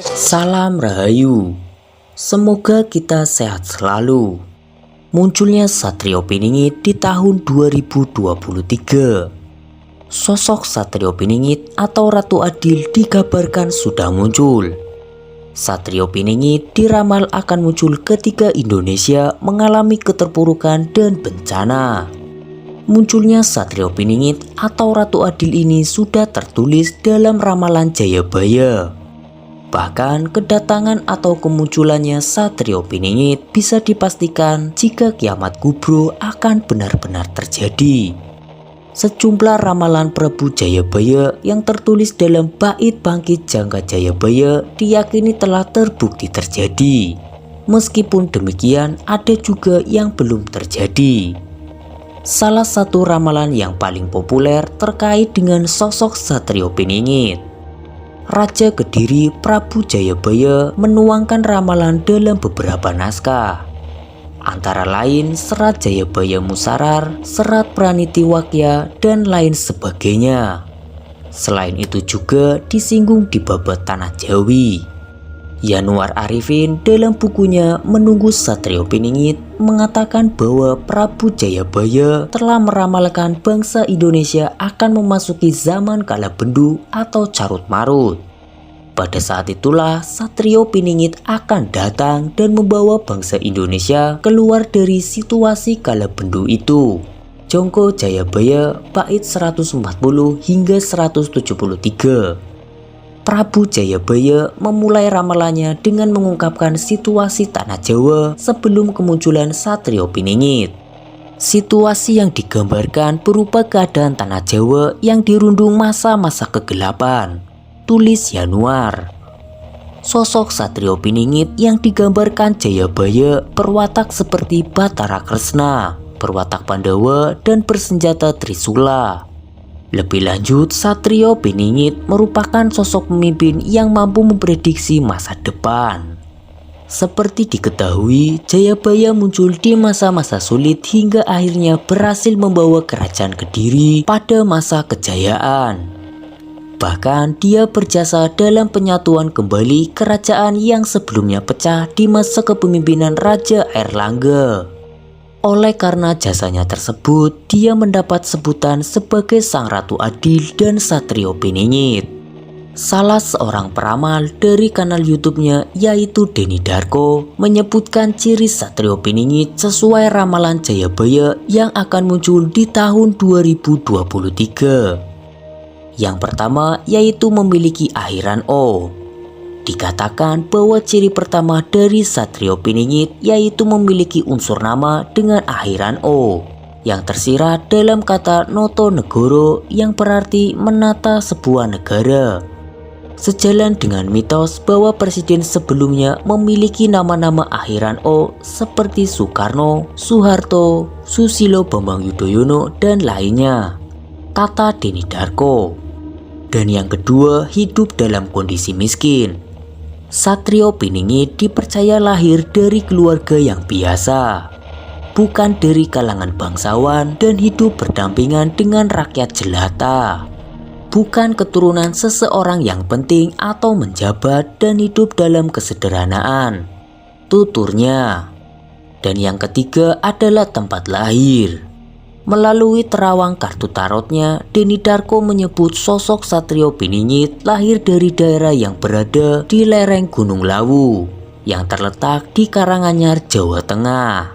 Salam Rahayu, semoga kita sehat selalu. Munculnya Satrio Piningit di tahun 2023. Sosok Satrio Piningit atau Ratu Adil dikabarkan sudah muncul. Satrio Piningit diramal akan muncul ketika Indonesia mengalami keterpurukan dan bencana. Munculnya Satrio Piningit atau Ratu Adil ini sudah tertulis dalam ramalan Jayabaya. Bahkan kedatangan atau kemunculannya Satrio Piningit bisa dipastikan jika kiamat kubro akan benar-benar terjadi. Sejumlah ramalan Prabu Jayabaya yang tertulis dalam bait Bangkit Jangka Jayabaya diyakini telah terbukti terjadi. Meskipun demikian, ada juga yang belum terjadi. Salah satu ramalan yang paling populer terkait dengan sosok Satrio Piningit. Raja Kediri Prabu Jayabaya menuangkan ramalan dalam beberapa naskah. Antara lain Serat Jayabaya Musarar, Serat Praniti Wakya, dan lain sebagainya. Selain itu juga disinggung di babat Tanah Jawi. Yanuar Arifin dalam bukunya Menunggu Satrio Piningit mengatakan bahwa Prabu Jayabaya telah meramalkan bangsa Indonesia akan memasuki zaman kala bendu atau carut marut. Pada saat itulah Satrio Piningit akan datang dan membawa bangsa Indonesia keluar dari situasi kala bendu itu. Jongko Jayabaya bait 140 hingga 173. Prabu Jayabaya memulai ramalannya dengan mengungkapkan situasi tanah Jawa sebelum kemunculan Satrio Piningit. Situasi yang digambarkan berupa keadaan tanah Jawa yang dirundung masa-masa kegelapan. Tulis Yanuar. Sosok Satrio Piningit yang digambarkan Jayabaya berwatak seperti Batara Kresna, berwatak Pandawa, dan bersenjata Trisula. Lebih lanjut, Satrio Piningit merupakan sosok pemimpin yang mampu memprediksi masa depan. Seperti diketahui, Jayabaya muncul di masa-masa sulit hingga akhirnya berhasil membawa kerajaan Kediri pada masa kejayaan. Bahkan dia berjasa dalam penyatuan kembali kerajaan yang sebelumnya pecah di masa kepemimpinan Raja Airlangga. Oleh karena jasanya tersebut, dia mendapat sebutan sebagai Sang Ratu Adil dan Satrio Piningit. Salah seorang peramal dari kanal YouTube-nya yaitu Denny Darko menyebutkan ciri Satrio Piningit sesuai ramalan Jayabaya yang akan muncul di tahun 2023. Yang pertama yaitu memiliki akhiran O. Dikatakan bahwa ciri pertama dari Satrio Piningit yaitu memiliki unsur nama dengan akhiran O yang tersirat dalam kata Noto Negoro yang berarti menata sebuah negara. Sejalan dengan mitos bahwa presiden sebelumnya memiliki nama-nama akhiran O seperti Soekarno, Soeharto, Susilo Bambang Yudhoyono, dan lainnya, kata Denny Darko. Dan yang kedua, hidup dalam kondisi miskin. Satrio Piningit dipercaya lahir dari keluarga yang biasa, bukan dari kalangan bangsawan, dan hidup berdampingan dengan rakyat jelata. Bukan keturunan seseorang yang penting atau menjabat dan hidup dalam kesederhanaan, tuturnya. Dan yang ketiga adalah tempat lahir. Melalui terawang kartu tarotnya, Denny Darko menyebut sosok Satrio Piningit lahir dari daerah yang berada di lereng Gunung Lawu yang terletak di Karanganyar, Jawa Tengah.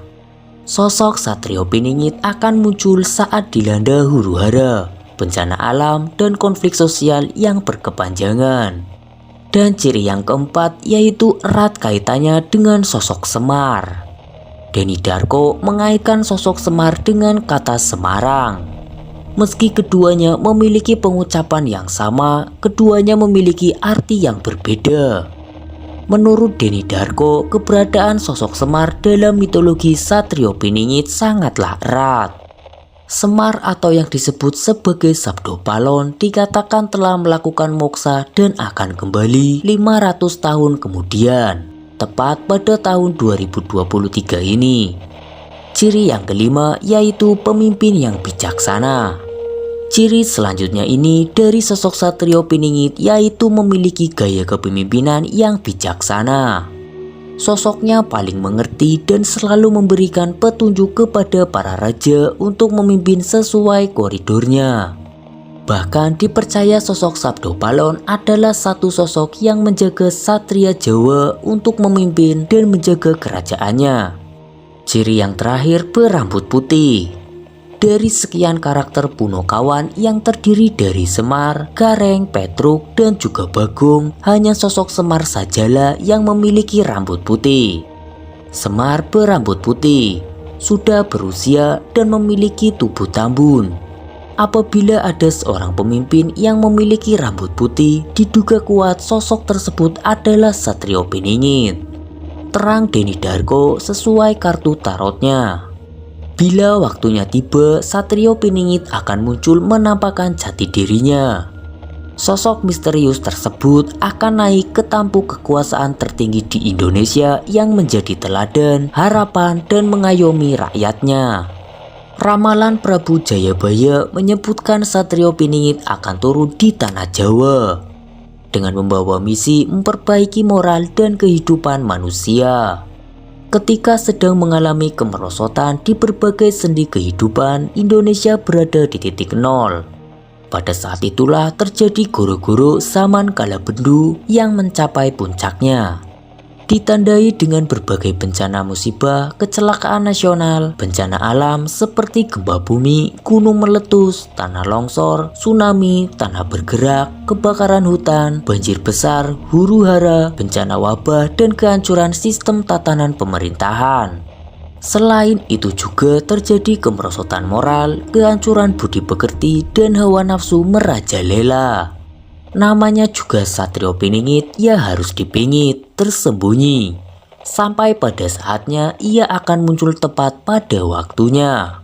Sosok Satrio Piningit akan muncul saat dilanda huru-hara, bencana alam, dan konflik sosial yang berkepanjangan. Dan ciri yang keempat yaitu erat kaitannya dengan sosok Semar. Denny Darko mengaitkan sosok Semar dengan kata Semarang. Meski keduanya memiliki pengucapan yang sama, keduanya memiliki arti yang berbeda. Menurut Denny Darko, keberadaan sosok Semar dalam mitologi Satrio Piningit sangatlah erat. Semar atau yang disebut sebagai Sabdo Palon dikatakan telah melakukan moksa dan akan kembali 500 tahun kemudian, tepat pada tahun 2023 ini. Ciri yang kelima yaitu pemimpin yang bijaksana. Ciri selanjutnya ini dari sosok Satrio Piningit yaitu memiliki gaya kepemimpinan yang bijaksana. Sosoknya paling mengerti dan selalu memberikan petunjuk kepada para raja untuk memimpin sesuai koridornya. Bahkan dipercaya sosok Sabdo Palon adalah satu sosok yang menjaga Satria Jawa untuk memimpin dan menjaga kerajaannya. Ciri yang terakhir berambut putih. Dari sekian karakter Punokawan yang terdiri dari Semar, Gareng, Petruk, dan juga Bagong, hanya sosok Semar sajalah yang memiliki rambut putih. Semar berambut putih, sudah berusia dan memiliki tubuh tambun. Apabila ada seorang pemimpin yang memiliki rambut putih, diduga kuat sosok tersebut adalah Satrio Piningit. Terang Deni Darko sesuai kartu tarotnya. Bila waktunya tiba, Satrio Piningit akan muncul menampakkan jati dirinya. Sosok misterius tersebut akan naik ke tampuk kekuasaan tertinggi di Indonesia yang menjadi teladan, harapan, dan mengayomi rakyatnya. Ramalan Prabu Jayabaya menyebutkan Satrio Piningit akan turun di tanah Jawa dengan membawa misi memperbaiki moral dan kehidupan manusia. Ketika sedang mengalami kemerosotan di berbagai sendi kehidupan, Indonesia berada di titik nol. Pada saat itulah terjadi goro-goro zaman Kalabendu yang mencapai puncaknya. Ditandai dengan berbagai bencana musibah, kecelakaan nasional, bencana alam seperti gempa bumi, gunung meletus, tanah longsor, tsunami, tanah bergerak, kebakaran hutan, banjir besar, huru-hara, bencana wabah, dan kehancuran sistem tatanan pemerintahan. Selain itu juga terjadi kemerosotan moral, kehancuran budi pekerti, dan hawa nafsu merajalela. Namanya juga Satrio Piningit, ia harus dipingit, tersembunyi. Sampai pada saatnya ia akan muncul tepat pada waktunya.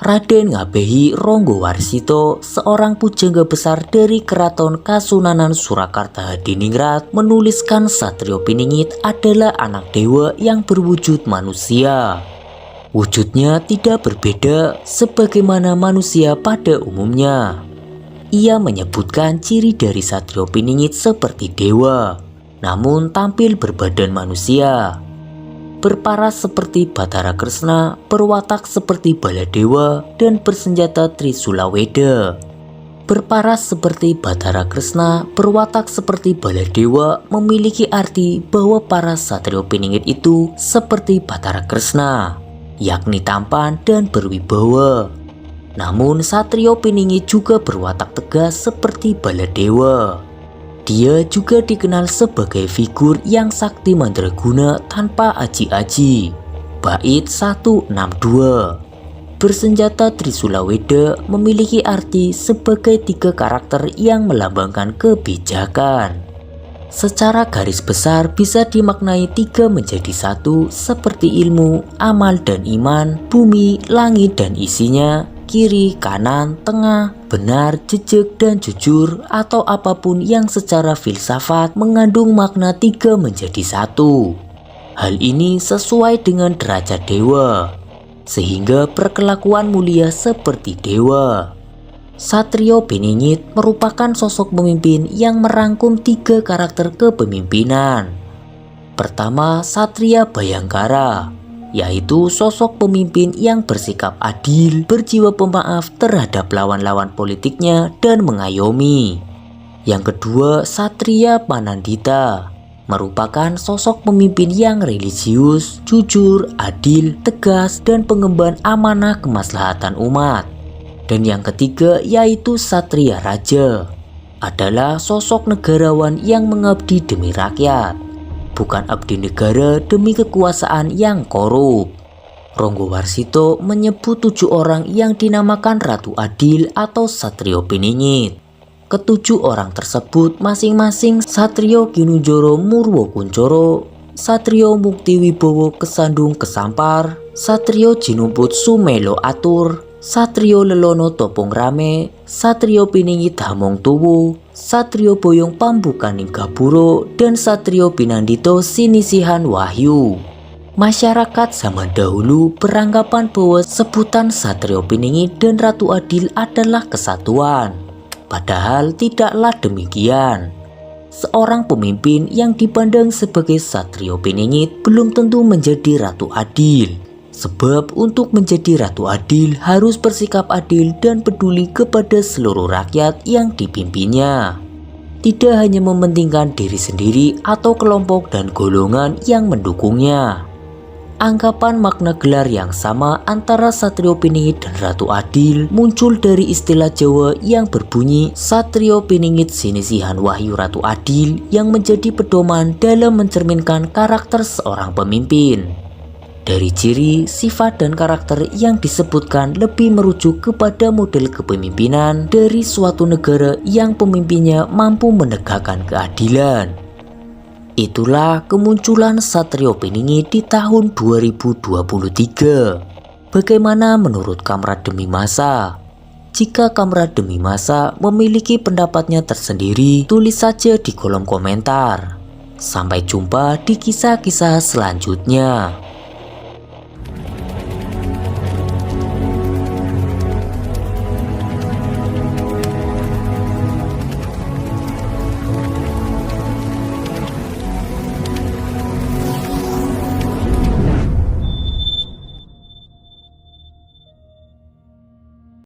Raden Ngabehi Ronggowarsito, seorang pujangga besar dari Keraton Kasunanan Surakarta Hadiningrat, menuliskan Satrio Piningit adalah anak dewa yang berwujud manusia. Wujudnya tidak berbeda sebagaimana manusia pada umumnya. Ia menyebutkan ciri dari Satrio Piningit seperti dewa, namun tampil berbadan manusia. Berparas seperti Bathara Kresna, berwatak seperti Baladewa, dan bersenjata Trisula Weda. Berparas seperti Bathara Kresna, berwatak seperti Baladewa memiliki arti bahwa para Satrio Piningit itu seperti Bathara Kresna, yakni tampan dan berwibawa. Namun Satrio Piningit juga berwatak tegas seperti Baladewa. Dia juga dikenal sebagai figur yang sakti mandraguna tanpa aji-aji. Bait 162. Bersenjata Trisula Weda memiliki arti sebagai 3 karakter yang melambangkan kebijakan. Secara garis besar bisa dimaknai 3 menjadi 1 seperti ilmu, amal dan iman, bumi, langit dan isinya, kiri, kanan, tengah, benar, jejak, dan jujur, atau apapun yang secara filsafat mengandung makna 3 menjadi 1. Hal ini sesuai dengan derajat dewa, sehingga berkelakuan mulia seperti dewa. Satrio Piningit merupakan sosok pemimpin yang merangkum 3 karakter kepemimpinan. Pertama, Satria Bayangkara, yaitu sosok pemimpin yang bersikap adil, berjiwa pemaaf terhadap lawan-lawan politiknya, dan mengayomi. Yang kedua, Satria Panandita, merupakan sosok pemimpin yang religius, jujur, adil, tegas, dan pengemban amanah kemaslahatan umat. Dan yang ketiga yaitu Satria Raja, adalah sosok negarawan yang mengabdi demi rakyat, bukan abdi negara demi kekuasaan yang korup. Ronggowarsito menyebut 7 orang yang dinamakan Ratu Adil atau Satrio Piningit. Ketujuh orang tersebut masing-masing Satrio Kinunjoro Murwo Kuncoro, Satrio Muktiwibowo Kesandung Kesampar, Satrio Jinumput Sumelo Atur, Satrio Lelono Topong Rame, Satrio Piningit Hamong Tuwu, Satrio Boyong Pambukaning Gapuro, dan Satrio Pinandito Sinisihan Wahyu. Masyarakat zaman dahulu beranggapan bahwa sebutan Satrio Piningit dan Ratu Adil adalah kesatuan. Padahal tidaklah demikian. Seorang pemimpin yang dipandang sebagai Satrio Piningit belum tentu menjadi Ratu Adil. Sebab untuk menjadi Ratu Adil harus bersikap adil dan peduli kepada seluruh rakyat yang dipimpinnya. Tidak hanya mementingkan diri sendiri atau kelompok dan golongan yang mendukungnya. Anggapan makna gelar yang sama antara Satrio Piningit dan Ratu Adil muncul dari istilah Jawa yang berbunyi Satrio Piningit Sinisihan Wahyu Ratu Adil yang menjadi pedoman dalam mencerminkan karakter seorang pemimpin. Dari ciri, sifat, dan karakter yang disebutkan lebih merujuk kepada model kepemimpinan dari suatu negara yang pemimpinnya mampu menegakkan keadilan. Itulah kemunculan Satrio Piningit di tahun 2023. Bagaimana menurut Kamrat Demi Masa? Jika Kamrat Demi Masa memiliki pendapatnya tersendiri, tulis saja di kolom komentar. Sampai jumpa di kisah-kisah selanjutnya.